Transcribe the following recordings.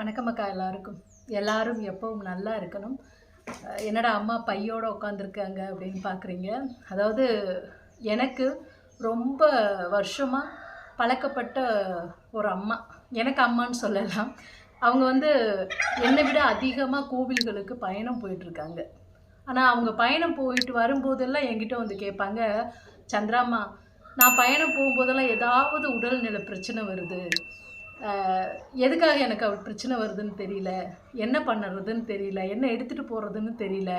வணக்கம் அக்கா. எல்லாரும் எப்பவும் நல்லா இருக்கணும். என்னடா அம்மா பையோட உட்காந்துருக்காங்க அப்படின்னு பார்க்குறீங்க. அதாவது எனக்கு ரொம்ப வருஷமாக பழக்கப்பட்ட ஒரு அம்மா, எனக்கு அம்மான்னு சொல்லலாம். அவங்க என்னை விட அதிகமாக கோவில்களுக்கு பயணம் போயிட்டுருக்காங்க. ஆனால் அவங்க பயணம் போயிட்டு வரும்போதெல்லாம் என்கிட்ட கேட்பாங்க, சந்திராம்மா, நான் பயணம் போகும்போதெல்லாம் ஏதாவது உடல்நிலை பிரச்சனை வருது, எதுக்காக எனக்கு அவள் பிரச்சனை வருதுன்னு தெரியல, என்ன பண்ணுறதுன்னு தெரியல, என்ன எடுத்துகிட்டு போகிறதுன்னு தெரியல,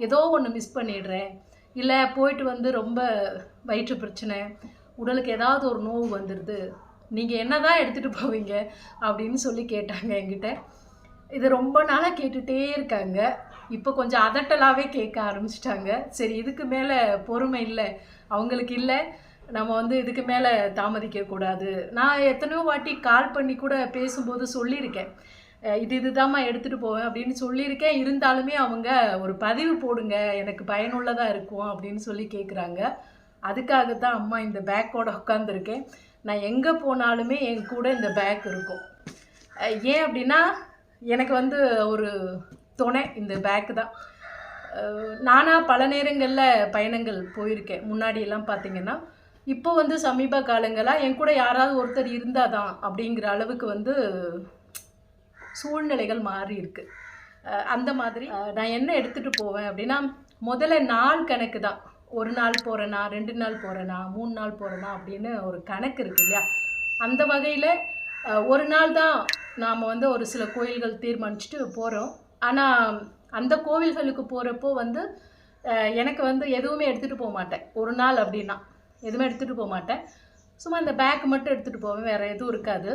ஏதோ ஒன்று மிஸ் பண்ணிடுறேன், இல்லை போயிட்டு ரொம்ப வயிற்று பிரச்சனை, உடலுக்கு ஏதாவது ஒரு நோவு வந்துடுது, நீங்கள் என்ன தான் எடுத்துகிட்டு போவீங்க அப்படின்னு சொல்லி கேட்டாங்க என்கிட்ட. இது ரொம்ப நாளாக கேட்டுகிட்டே இருக்காங்க. இப்போ கொஞ்சம் அதட்டலாகவே கேட்க ஆரம்பிச்சிட்டாங்க. சரி, இதுக்கு மேலே பொறுமை இல்லை அவங்களுக்கு, இல்லை நம்ம இதுக்கு மேலே தாமதிக்கக்கூடாது. நான் எத்தனையோ வாட்டி கால் பண்ணி கூட பேசும்போது சொல்லியிருக்கேன், இதுதாம்மா எடுத்துகிட்டு போவேன் அப்படின்னு சொல்லியிருக்கேன். இருந்தாலுமே அவங்க ஒரு பதிவு போடுங்க, எனக்கு பயனுள்ளதாக இருக்கும் அப்படின்னு சொல்லி கேட்குறாங்க. அதுக்காகத்தான் அம்மா இந்த பேக்கோட உட்காந்துருக்கேன். நான் எங்கே போனாலுமே என் கூட இந்த பேக் இருக்கும். ஏன் அப்படின்னா எனக்கு ஒரு துணை இந்த பேக்கு தான். நானாக பல நேரங்களில் பயணங்கள் போயிருக்கேன். முன்னாடியெல்லாம் பார்த்திங்கன்னா, இப்போ சமீப காலங்களாக என் கூட யாராவது ஒருத்தர் இருந்தால் தான் அப்படிங்கிற அளவுக்கு சூழ்நிலைகள் மாறி இருக்கு. அந்த மாதிரி நான் என்ன எடுத்துகிட்டு போவேன் அப்படின்னா, முதல்ல நாள் கணக்கு தான். ஒரு நாள் போகிறேனா, 2 நாள் போகிறேனா, 3 நாள் போகிறேனா அப்படின்னு ஒரு கணக்கு இருக்கு இல்லையா? அந்த வகையில் ஒரு நாள் தான் நாம் ஒரு சில கோயில்கள் தீர்மானிச்சுட்டு போகிறோம். ஆனால் அந்த கோவில்களுக்கு போகிறப்போ எனக்கு எதுவுமே எடுத்துகிட்டு போக மாட்டேன். ஒரு நாள் அப்படின்னா எதுவுமே எடுத்துகிட்டு போக மாட்டேன். சும்மா இந்த பேக் மட்டும் எடுத்துகிட்டு போவேன், வேறு எதுவும் இருக்காது.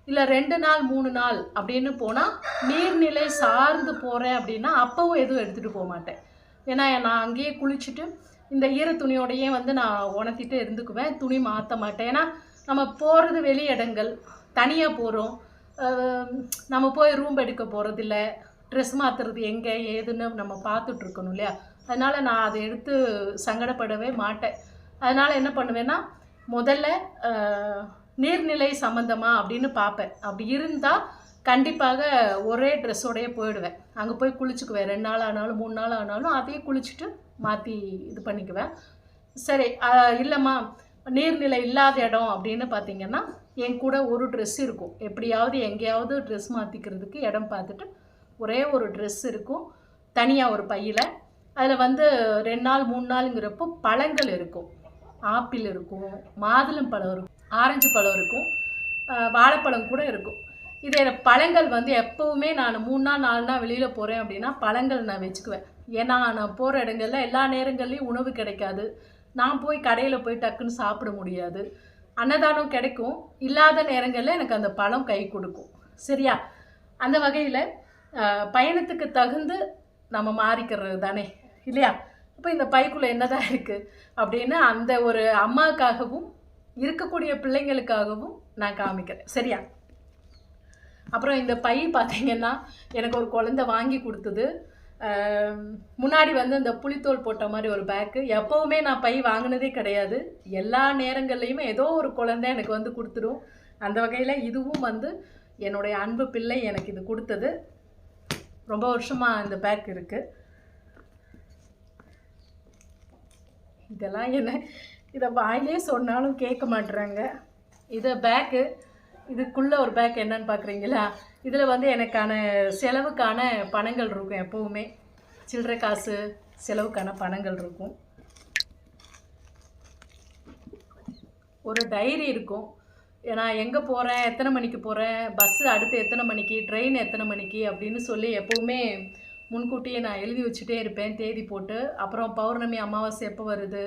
இல்லை 2 நாள் 3 நாள் அப்படின்னு போனால், நீர்நிலை சார்ந்து போகிறேன் அப்படின்னா அப்போவும் எதுவும் எடுத்துகிட்டு போக மாட்டேன். ஏன்னா நான் அங்கேயே குளிச்சுட்டு இந்த ஈர துணியோடையே நான் உணர்த்திட்டு இருந்துக்குவேன். துணி மாற்ற மாட்டேன். ஏன்னா நம்ம போகிறது வெளி இடங்கள், தனியாக போகிறோம், நம்ம போய் ரூம் எடுக்க போகிறதில்ல, ட்ரெஸ் மாற்றுறது எங்கே ஏதுன்னு நம்ம பார்த்துட்ருக்கணும் இல்லையா? அதனால் நான் அதை எடுத்து சங்கடப்படவே மாட்டேன். அதனால் என்ன பண்ணுவேன்னா, முதல்ல நீர்நிலை சம்மந்தமாக அப்படின்னு பார்ப்பேன். அப்படி இருந்தால் கண்டிப்பாக ஒரே ட்ரெஸ்ஸோடையே போயிடுவேன். அங்கே போய் குளிச்சுக்குவேன். 2 நாள் ஆனாலும் 3 நாள் ஆனாலும் அதையே குளிச்சுட்டு மாற்றி இது பண்ணிக்குவேன். சரி, இல்லைம்மா நீர்நிலை இல்லாத இடம் அப்படின்னு பார்த்திங்கன்னா, என் கூட ஒரு ட்ரெஸ் இருக்கும். எப்படியாவது எங்கேயாவது ட்ரெஸ் மாற்றிக்கிறதுக்கு இடம் பார்த்துட்டு ஒரே ஒரு ட்ரெஸ் இருக்கும் தனியாக ஒரு பையில். அதில் 2 நாள் 3 நாளுங்கிறப்போ பழங்கள் இருக்கும். ஆப்பிள் இருக்கும், மாதுளம் பழம் இருக்கும், ஆரஞ்சு பழம் இருக்கும், வாழைப்பழம் கூட இருக்கும். இதே பழங்கள் எப்போவுமே நான் 3 நாள் 4 நாள் வெளியில் போகிறேன் அப்படின்னா பழங்கள் நான் வச்சுக்குவேன். ஏன்னா நான் போகிற இடங்களில் எல்லா நேரங்கள்லேயும் உணவு கிடைக்காது. நான் போய் கடையில் போய் டக்குன்னு சாப்பிட முடியாது. அன்னதானம் கிடைக்கும், இல்லாத நேரங்களில் எனக்கு அந்த பழம் கை கொடுக்கும். சரியா? அந்த வகையில் பயணத்துக்கு தகுந்து நம்ம மாறிக்கிறது தானே இல்லையா? இப்போ இந்த பைக்குள்ளே என்னதான் இருக்குது அப்படின்னு அந்த ஒரு அம்மாவுக்காகவும் இருக்கக்கூடிய பிள்ளைங்களுக்காகவும் நான் காமிக்கிறேன். சரியா? அப்புறம் இந்த பை பார்த்திங்கன்னா, எனக்கு ஒரு குழந்தை வாங்கி கொடுத்தது. முன்னாடி இந்த புளித்தோல் போட்ட மாதிரி ஒரு பேக்கு. எப்போவுமே நான் பை வாங்கினதே கிடையாது. எல்லா நேரங்கள்லையுமே ஏதோ ஒரு குழந்தை எனக்கு கொடுத்துடும். அந்த வகையில் இதுவும் என்னுடைய அன்பு பிள்ளை எனக்கு இது கொடுத்தது. ரொம்ப வருஷமாக இந்த பேக் இருக்குது. இதெல்லாம் என்ன, இதை வாயிலே சொன்னாலும் கேட்க மாட்டுறாங்க. இது பேக்கு, இதுக்குள்ளே ஒரு பேக் என்னன்னு பார்க்குறீங்களா? இதில் எனக்கான செலவுக்கான பணங்கள் இருக்கும். எப்போவுமே சில்லறை காசு செலவுக்கான பணங்கள் இருக்கும். ஒரு டைரி இருக்கும். நான் எங்கே போகிறேன், எத்தனை மணிக்கு போகிறேன், பஸ்ஸு அடுத்து எத்தனை மணிக்கு, ட்ரெயின் எத்தனை மணிக்கு அப்படின்னு சொல்லி எப்போவுமே முன்கூட்டியே நான் எழுதி வச்சுட்டே இருப்பேன், தேதி போட்டு. அப்புறம் பௌர்ணமி அமாவாசை எப்போ வருது,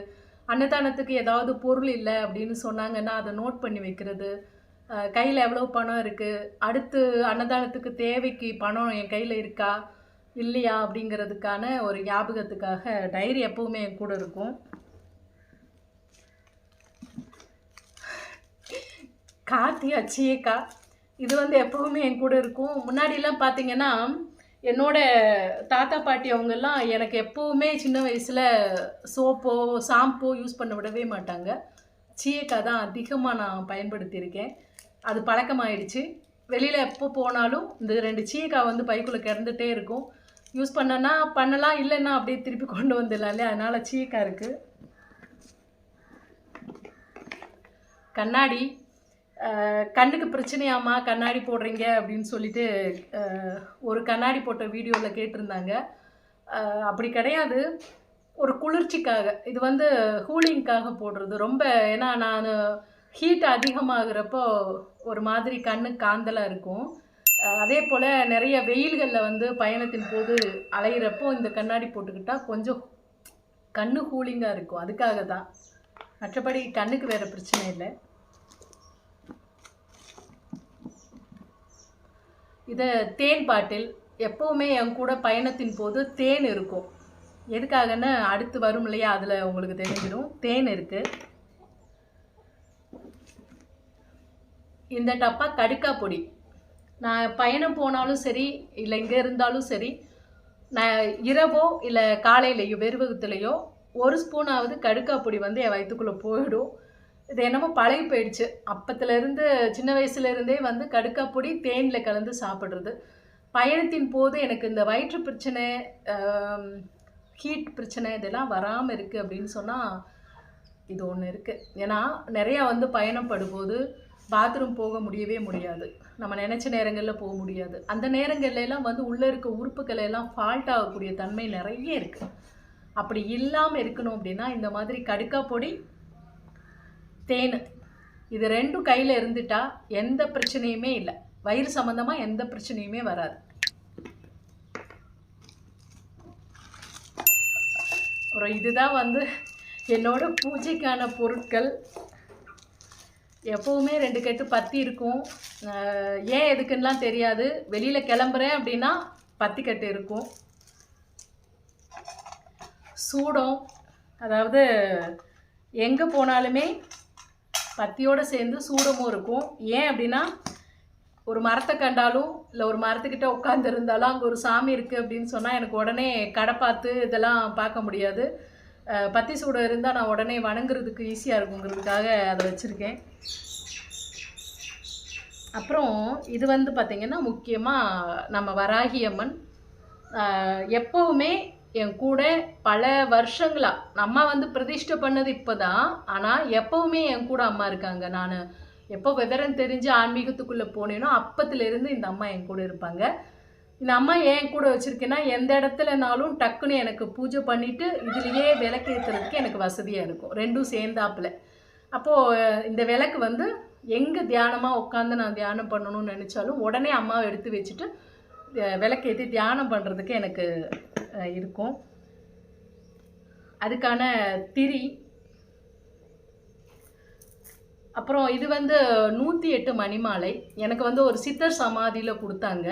அன்னதானத்துக்கு ஏதாவது பொருள் இல்லை அப்படின்னு சொன்னாங்கன்னா அதை நோட் பண்ணி வைக்கிறது, கையில் எவ்வளோ பணம் இருக்குது, அடுத்து அன்னதானத்துக்கு தேவைக்கு பணம் என் கையில் இருக்கா இல்லையா அப்படிங்கிறதுக்கான ஒரு ஞாபகத்துக்காக டைரி எப்போவுமே என் கூட இருக்கும். கார்த்தி அச்சியக்கா இது எப்போவுமே என் கூட இருக்கும். முன்னாடிலாம் பார்த்திங்கன்னா, என்னோட தாத்தா பாட்டி அவங்கெல்லாம் எனக்கு எப்போவுமே சின்ன வயசில் சோப்போ ஷாம்போ யூஸ் பண்ண விடவே மாட்டாங்க. சீயக்காய் தான் அதிகமாக நான் பயன்படுத்தியிருக்கேன். அது பழக்கமாயிடுச்சு. வெளியில் எப்போ போனாலும் இந்த 2 சீக்காய் வந்து பைக்குள்ளே கிடந்துகிட்டே இருக்கும். யூஸ் பண்ணனா பண்ணலாம், இல்லைன்னா அப்படியே திருப்பி கொண்டு வந்துடலாம் இல்லையா, அதனால் சீக்காய் இருக்குது. கண்ணாடி, கண்ணுக்கு பிரச்சனையாம்மா கண்ணாடி போடுறீங்க அப்படின்னு சொல்லிட்டு ஒரு கண்ணாடி போட்ட வீடியோவில் கேட்டிருந்தாங்க. அப்படி கிடையாது, ஒரு குளிர்ச்சிக்காக. இது வந்து கூலிங்காக போடுறது. ரொம்ப ஏன்னா நான் ஹீட் அதிகமாகிறப்போ ஒரு மாதிரி கண்ணு காந்தலாக இருக்கும். அதே போல் நிறைய வெயில்களில் வந்து பயணத்தின் போது அலையிறப்போ இந்த கண்ணாடி போட்டுக்கிட்டால் கொஞ்சம் கண்ணு கூலிங்காக இருக்கும். அதுக்காக தான், மற்றபடி கண்ணுக்கு வேறு பிரச்சனை இல்லை. இது தேன் பாட்டில். எப்போவுமே என் கூட பயணத்தின் போது தேன் இருக்கும். எதுக்காகன்னு அடுத்து வரும் இல்லையா, அதில் உங்களுக்கு தெரிஞ்சிடும். தேன் இருக்குது. இந்த டப்பா கடுக்கா பொடி. நான் பயணம் போனாலும் சரி, இல்லை இங்கே இருந்தாலும் சரி, நான் இரவோ இல்லை காலையிலையோ வெறுவகத்துலையோ 1 ஸ்பூனாவது கடுக்கா பொடி வந்து என் வயிற்றுக்குள்ளே போயிடும். இது என்னமோ பழகி போயிடுச்சு. அப்பத்துலேருந்து, சின்ன வயசுலேருந்தே வந்து கடுக்கா பொடி தேனில் கலந்து சாப்பிட்றது. பயணத்தின் போது எனக்கு இந்த வயிற்று பிரச்சனை, ஹீட் பிரச்சனை இதெல்லாம் வராமல் இருக்குது அப்படின்னு சொன்னால் இது ஒன்று இருக்குது. ஏன்னா நிறையா வந்து பயணப்படும்போது பாத்ரூம் போக முடியவே முடியாது. நம்ம நினச்ச நேரங்களில் போக முடியாது. அந்த நேரங்கள்லாம் வந்து உள்ளே இருக்க உறுப்புகளை எல்லாம் ஃபால்ட் ஆகக்கூடிய தன்மை நிறைய இருக்குது. அப்படி இல்லாமல் இருக்கணும் அப்படின்னா இந்த மாதிரி கடுக்கா பொடி, தேன், இது 2 கையில் இருந்துட்டா எந்த பிரச்சனையுமே இல்லை. வயிறு சம்மந்தமாக எந்த பிரச்சனையுமே வராது. அப்புறம் இதுதான் வந்து என்னோட பூஜைக்கான பொருட்கள். எப்போவுமே 2 கட்டு பத்தி இருக்கும். ஏன் எதுக்குன்னெலாம் தெரியாது. வெளியில் கிளம்புறேன் அப்படின்னா பத்தி கட்டு இருக்கும். சூடம், அதாவது எங்கே போனாலுமே பத்தியோடு சேர்ந்து சூடமும் இருக்கும். ஏன் அப்படின்னா ஒரு மரத்தை கண்டாலும் இல்லை ஒரு மரத்துக்கிட்ட உட்காந்துருந்தாலும் அங்கே ஒரு சாமி இருக்குது அப்படின்னு சொன்னால் எனக்கு உடனே கடை பார்த்து இதெல்லாம் பார்க்க முடியாது. பத்தி சூடம் இருந்தால் நான் உடனே வணங்குறதுக்கு ஈஸியாக இருக்குங்கிறதுக்காக அதை வச்சுருக்கேன். அப்புறம் இது வந்து பார்த்திங்கன்னா முக்கியமாக நம்ம வராகி அம்மன் எப்போவுமே என் கூட பல வருஷங்களாக, அம்மா வந்து பிரதிஷ்டை பண்ணது இப்போ தான், ஆனால் எப்போவுமே என் கூட அம்மா இருக்காங்க. நான் எப்போ விவரம் தெரிஞ்சு ஆன்மீகத்துக்குள்ளே போனேனோ அப்பத்துலேருந்து இந்த அம்மா என் கூட இருப்பாங்க. இந்த அம்மா ஏன் கூட வச்சுருக்கேன்னா எந்த இடத்துலனாலும் டக்குன்னு எனக்கு பூஜை பண்ணிவிட்டு இதுலேயே விளக்கேற்றுறதுக்கு எனக்கு வசதியாக இருக்கும். 2ம் சேர்ந்தாப்புல. அப்போது இந்த விளக்கு வந்து எங்கே தியானமாக உட்காந்து நான் தியானம் பண்ணணும்னு நினச்சாலும் உடனே அம்மாவை எடுத்து வச்சுட்டு விளக்கேற்றி தியானம் பண்ணுறதுக்கு எனக்கு இருக்கும். அதுக்கான திரி. அப்புறம் இது வந்து 108 மணிமாலை. எனக்கு வந்து ஒரு சித்தர் சமாதியில் கொடுத்தாங்க.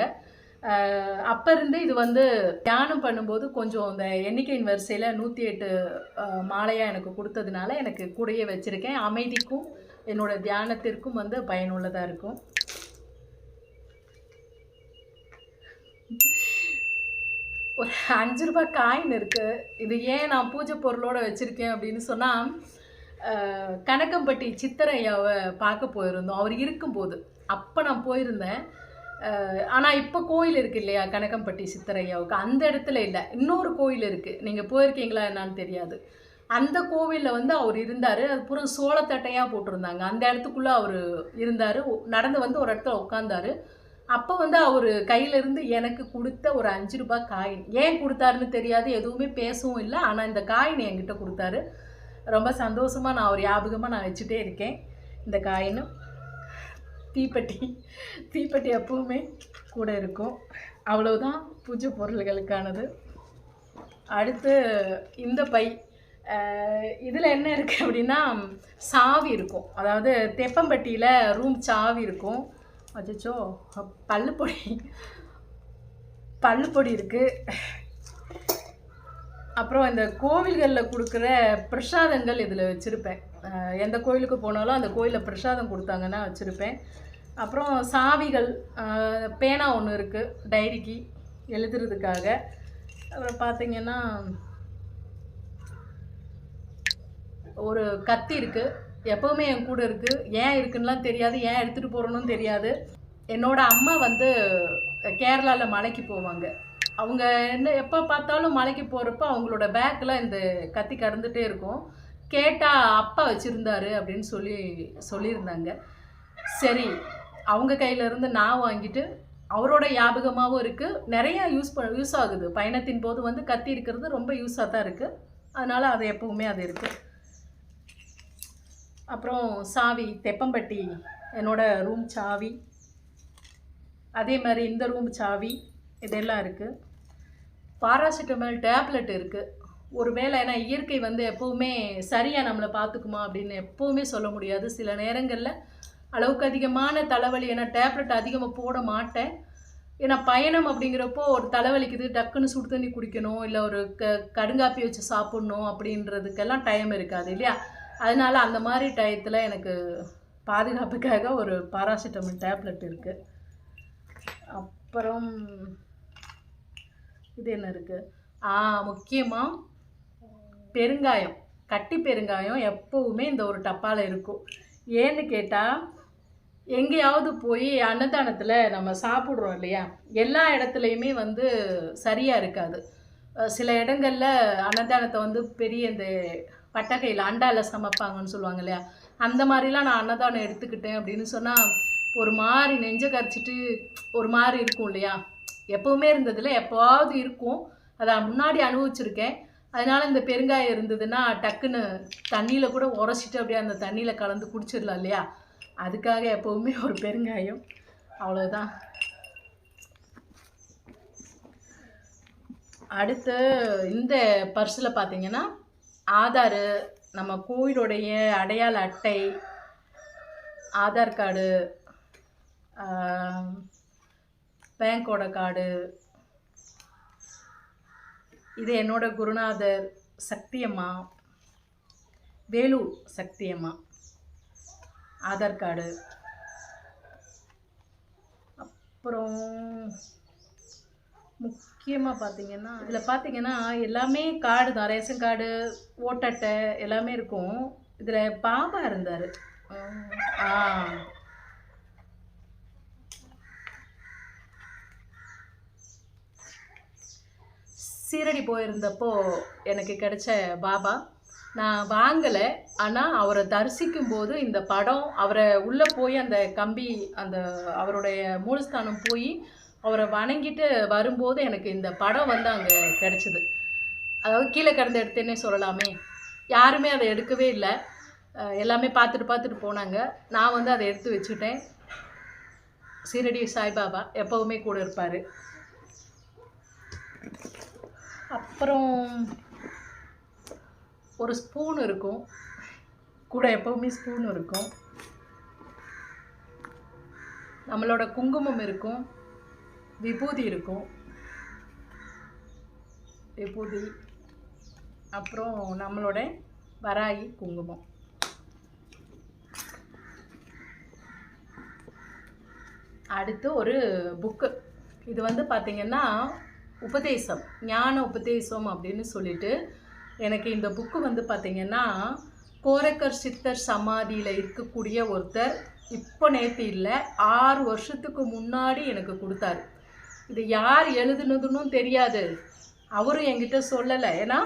அப்போ இருந்து இது வந்து தியானம் பண்ணும்போது கொஞ்சம் இந்த எண்ணிக்கையின் வரிசையில் 108 மாலையாக எனக்கு கொடுத்ததுனால எனக்கு கூடயே வச்சுருக்கேன். அமைதிக்கும் என்னோடய தியானத்திற்கும் வந்து பயனுள்ளதாக இருக்கும். ஒரு 5 ரூபாய் காயின் இருக்குது. இது ஏன் நான் பூஜை பொருளோடு வச்சுருக்கேன் அப்படின்னு சொன்னால், கணக்கம்பட்டி சித்தரையாவை பார்க்க போயிருந்தோம் அவர் இருக்கும்போது. அப்போ நான் போயிருந்தேன். ஆனால் இப்போ கோயில் இருக்குது இல்லையா கணக்கம்பட்டி சித்தரையாவுக்கு, அந்த இடத்துல இல்லை, இன்னொரு கோயில் இருக்குது. நீங்கள் போயிருக்கீங்களா என்னான்னு தெரியாது. அந்த கோவிலில் வந்து அவர் இருந்தார். அது பூரா சோளத்தட்டையாக போட்டிருந்தாங்க. அந்த இடத்துக்குள்ளே அவர் இருந்தார். நடந்து வந்து ஒரு இடத்துல உட்காந்தார். அப்போ வந்து அவர் கையிலேருந்து எனக்கு கொடுத்த ஒரு 5 ரூபாய் காயின். ஏன் கொடுத்தாருன்னு தெரியாது, எதுவுமே பேசவும் இல்லை. ஆனால் இந்த காயின் என்கிட்ட கொடுத்தாரு. ரொம்ப சந்தோஷமாக நான் ஒரு ஞாபகமாக நான் வச்சுட்டே இருக்கேன் இந்த காயின். தீப்பெட்டி எப்பவுமே கூட இருக்கும். அவ்வளவுதான் பூஜை பொருள்களுக்கானது. அடுத்து இந்த பை. இதில் என்ன இருக்குது அப்படின்னா சாவி இருக்கும். அதாவது தெப்பம்பட்டியில் ரூம் சாவி இருக்கும். அச்சோ, பல்லுப்பொடி இருக்குது. அப்புறம் இந்த கோவில்களில் கொடுக்குற பிரசாதங்கள் இதில் வச்சுருப்பேன். எந்த கோயிலுக்கு போனாலும் அந்த கோயிலில் பிரசாதம் கொடுத்தாங்கன்னா வச்சுருப்பேன். அப்புறம் சாவிகள், பேனா ஒன்று இருக்குது டைரிக்கு எழுதுறதுக்காக. அப்புறம் பார்த்திங்கன்னா ஒரு கத்தி இருக்குது. எப்போவுமே என் கூட இருக்குது. ஏன் இருக்குன்னுலாம் தெரியாது, ஏன் எடுத்துகிட்டு போகிறோன்னு தெரியாது. என்னோட அம்மா வந்து கேரளாவில் மலைக்கு போவாங்க. அவங்க என்ன எப்போ பார்த்தாலும் மலைக்கு போகிறப்ப அவங்களோட பேக்கில் இந்த கத்தி கடந்துகிட்டே இருக்கும். கேட்டால் அப்பா வச்சுருந்தாரு அப்படின்னு சொல்லியிருந்தாங்க. சரி, அவங்க கையிலேருந்து நான் வாங்கிட்டு அவரோட ஞாபகமாகவும் இருக்குது. நிறையா யூஸ் ஆகுது. பயணத்தின் போது வந்து கத்தி இருக்கிறது ரொம்ப யூஸாக தான் இருக்குது. அதனால் அது எப்போவுமே அது இருக்குது. அப்புறம் சாவி, தெப்பம்பட்டி என்னோட ரூம் சாவி, அதே மாதிரி இந்த ரூம் சாவி, இதெல்லாம் இருக்குது. பாராசிட்டமல் டேப்லெட் இருக்குது. ஒரு வேளை ஏன்னா இயற்கை வந்து எப்போவுமே சரியாக நம்மளை பார்த்துக்குமா அப்படின்னு எப்போவுமே சொல்ல முடியாது. சில நேரங்களில் அளவுக்கு அதிகமான தலைவலி, ஏன்னா டேப்லெட் அதிகமாக போட மாட்டேன். ஏன்னா பயணம் அப்படிங்கிறப்போ ஒரு தலைவலிக்குது, டக்குன்னு சுடு தண்ணி குடிக்கணும், இல்லை ஒரு கடுங்காப்பி வச்சு சாப்பிட்ணும் அப்படின்றதுக்கெல்லாம் டைம் இருக்காது இல்லையா. அதனால் அந்த மாதிரி டயத்தில் எனக்கு பாதுகாப்புக்காக ஒரு பாராசிட்டமல் டேப்லெட் இருக்குது. அப்புறம் இது என்ன இருக்குது, முக்கியமாக பெருங்காயம், கட்டி பெருங்காயம் எப்போவுமே இந்த ஒரு டப்பாவில் இருக்கும். ஏன்னு கேட்டால் எங்கேயாவது போய் அன்னதானத்தில் நம்ம சாப்பிட்றோம் இல்லையா, எல்லா இடத்துலையுமே வந்து சரியாக இருக்காது. சில இடங்களில் அன்னதானத்தை வந்து பெரிய இந்த பட்டகையில் அண்டாவில் சமைப்பாங்கன்னு சொல்லுவாங்க இல்லையா, அந்த மாதிரிலாம் நான் அன்னதானம் எடுத்துக்கிட்டேன் அப்படின்னு சொன்னால் ஒரு மாதிரி நெஞ்சை கரைச்சிட்டு ஒரு மாதிரி இருக்கும் இல்லையா. எப்போவுமே இருந்ததில்ல, எப்போவாவது இருக்கும். அதை முன்னாடி அனுபவிச்சிருக்கேன். அதனால் இந்த பெருங்காயம் இருந்ததுன்னா டக்குன்னு தண்ணியில் கூட உரைச்சிட்டு அப்படியே அந்த தண்ணியில் கலந்து குடிச்சிடலாம் இல்லையா. அதுக்காக எப்போவுமே ஒரு பெருங்காயம், அவ்வளோதான். அடுத்து இந்த பர்ஸில் பார்த்தீங்கன்னா ஆதார், நம்ம கோயிலுடைய அடையாள அட்டை, ஆதார் கார்டு, பேங்கோட கார்டு, இது என்னோட குருநாதர் சக்தியம்மா, வேலூர் சக்தியம்மா ஆதார் கார்டு. அப்புறம் முக்கியமாக பார்த்தீங்கன்னா இதில் பார்த்தீங்கன்னா எல்லாமே கார்டு தான், ரேஷன் கார்டு, ஓட்டட்டை எல்லாமே இருக்கும். இதில் பாபா இருந்தார். சீரடி போயிருந்தப்போ எனக்கு கிடைச்ச பாபா. நான் வாங்கலை, ஆனால் அவரை தரிசிக்கும் போது இந்த படம், அவரை உள்ளே போய் அந்த கம்பி, அந்த அவருடைய மூலஸ்தானம் போய் அவரை வணங்கிட்டு வரும்போது எனக்கு இந்த படம் வந்து அங்கே கிடச்சிது. அதாவது கீழே கிடந்து எடுத்தேன்னே சொல்லலாமே. யாருமே அதை எடுக்கவே இல்லை, எல்லாமே பார்த்துட்டு போனாங்க. நான் வந்து அதை எடுத்து வச்சுட்டேன். சீரடி சாய்பாபா எப்போவுமே கூட இருப்பார். அப்புறம் ஒரு ஸ்பூன் இருக்கும் கூட, எப்போவுமே ஸ்பூன் இருக்கும். நம்மளோட குங்குமம் இருக்கும், விபூதி இருக்கும், விபூதி. அப்புறம் நம்மளோட வராகி குங்குமம். அடுத்து ஒரு புக்கு. இது வந்து பார்த்திங்கன்னா உபதேசம், ஞான உபதேசம் அப்படின்னு சொல்லிட்டு எனக்கு இந்த புக்கு வந்து பார்த்திங்கன்னா கோரக்கர் சித்தர் சமாதியில் இருக்கக்கூடிய ஒருத்தர் இப்போ நேற்று இல்லை 6 வருஷத்துக்கு முன்னாடி எனக்கு கொடுத்தாரு. இது யார் எழுதுனதுன்னு தெரியாது, அவரும் என்கிட்ட சொல்லலை. ஏன்னா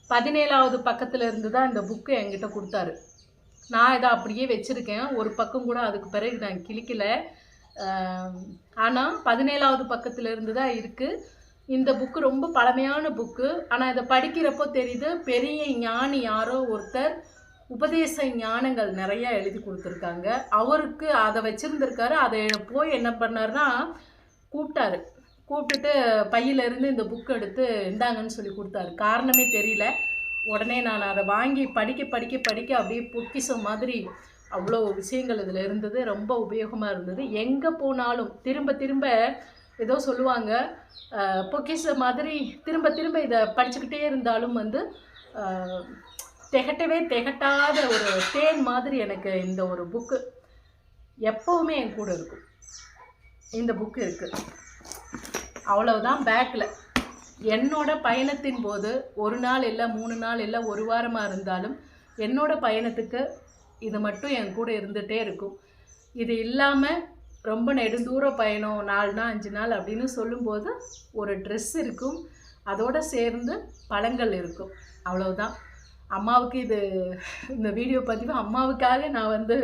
17வது பக்கத்தில் இருந்து தான் இந்த புக்கு என்கிட்ட கொடுத்தாரு. நான் இதை அப்படியே வச்சுருக்கேன், ஒரு பக்கம் கூட அதுக்கு பிறகு நான் கிழிக்கலை. ஆனால் 17வது பக்கத்தில் இருந்து தான் இருக்குது. இந்த புக்கு ரொம்ப பழமையான புக்கு. ஆனால் இதை படிக்கிறப்போ தெரியுது பெரிய ஞானி யாரோ ஒருத்தர் உபதேச ஞானங்கள் நிறையா எழுதி கொடுத்துருக்காங்க. அவருக்கு அதை வச்சுருந்துருக்காரு. அதை போய் என்ன பண்ணார்னா கூப்பிட்டுட்டு பையிலேருந்து இந்த புக்கு எடுத்து இந்தாங்கன்னு சொல்லி கொடுத்தாரு. காரணமே தெரியல. உடனே நான் அதை வாங்கி படிக்க அப்படியே பொக்கிஷம் மாதிரி அவ்வளோ விஷயங்கள் இதில் இருந்தது. ரொம்ப உபயோகமாக இருந்தது. எங்கே போனாலும் திரும்ப ஏதோ சொல்லுவாங்க, பொக்கிஷ மாதிரி திரும்ப இதை படிச்சுக்கிட்டே இருந்தாலும் வந்து திகட்டாத ஒரு தேன் மாதிரி எனக்கு இந்த ஒரு புக்கு எப்போவுமே என் கூட இருக்கும். இந்த புக்கு இருக்குது, அவ்வளவுதான். பேக்கில் என்னோட பயணத்தின் போது 1 நாள் இல்லை, 3 நாள் இல்லை, 1 வாரமாக இருந்தாலும் என்னோட பயணத்துக்கு இது மட்டும் என் கூட இருந்துகிட்டே இருக்கும். இது இல்லாமல் ரொம்ப நெடுந்தூர பயணம் 4 நாள் 5 நாள் அப்படின்னு சொல்லும்போது ஒரு ட்ரெஸ் இருக்கும், அதோடு சேர்ந்து பழங்கள் இருக்கும், அவ்வளவுதான். அம்மாவுக்கு இந்த வீடியோ பதிவு அம்மாவுக்காக நான் வந்து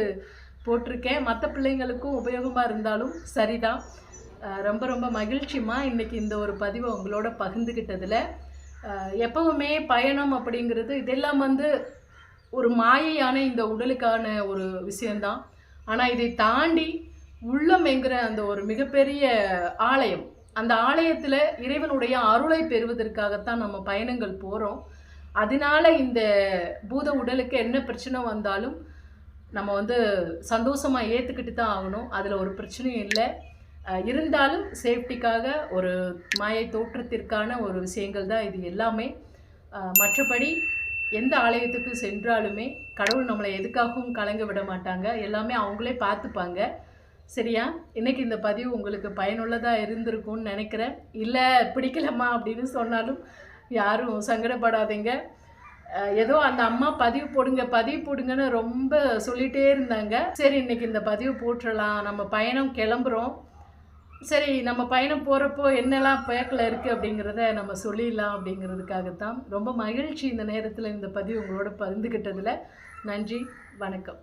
போட்டிருக்கேன். மற்ற பிள்ளைங்களுக்கும் உபயோகமாக இருந்தாலும் சரிதான். ரொம்ப ரொம்ப மகிழ்ச்சிம்மா இன்றைக்கி இந்த ஒரு பதிவை உங்களோட பகிர்ந்துக்கிட்டதில். எப்பவுமே பயணம் அப்படிங்கிறது இதெல்லாம் வந்து ஒரு மாயையான இந்த உடலுக்கான ஒரு விஷயந்தான். ஆனால் இதை தாண்டி உள்ளம் என்கிற அந்த ஒரு மிகப்பெரிய ஆலயம், அந்த ஆலயத்தில் இறைவனுடைய அருளை பெறுவதற்காகத்தான் நம்ம பயணங்கள் போகிறோம். அதனால இந்த பூத உடலுக்கு என்ன பிரச்சனை வந்தாலும் நம்ம வந்து சந்தோஷமாக ஏற்றுக்கிட்டு தான் ஆகணும். அதில் ஒரு பிரச்சனையும் இல்லை. இருந்தாலும் சேஃப்டிக்காக ஒரு மாயை தோற்றத்திற்கான ஒரு விஷயங்கள் தான் இது எல்லாமே. மற்றபடி எந்த ஆலயத்துக்கு சென்றாலுமே கடவுள் நம்மளை எதுக்காகவும் கலங்க விட மாட்டாங்க. எல்லாமே அவங்களே பார்த்துப்பாங்க. சரியா? இன்றைக்கி இந்த பதிவு உங்களுக்கு பயனுள்ளதாக இருந்திருக்கும்னு நினைக்கிறேன். இல்லை பிடிக்கலம்மா அப்படின்னு சொன்னாலும் யாரும் சங்கடப்படாதீங்க. ஏதோ அந்த அம்மா பதிவு போடுங்கன்னு ரொம்ப சொல்லிகிட்டே இருந்தாங்க. சரி இன்றைக்கி இந்த பதிவு போட்டுடலாம், நம்ம பயணம் கிளம்புறோம். சரி நம்ம பயணம் போகிறப்போ என்னெல்லாம் பேக்கில் இருக்குது அப்படிங்கிறத நம்ம சொல்லிடலாம் அப்படிங்கிறதுக்காகத்தான். ரொம்ப மகிழ்ச்சி இந்த நேரத்தில் இந்த பதிவு உங்களோட பகிர்ந்துக்கிட்டதில். நன்றி, வணக்கம்.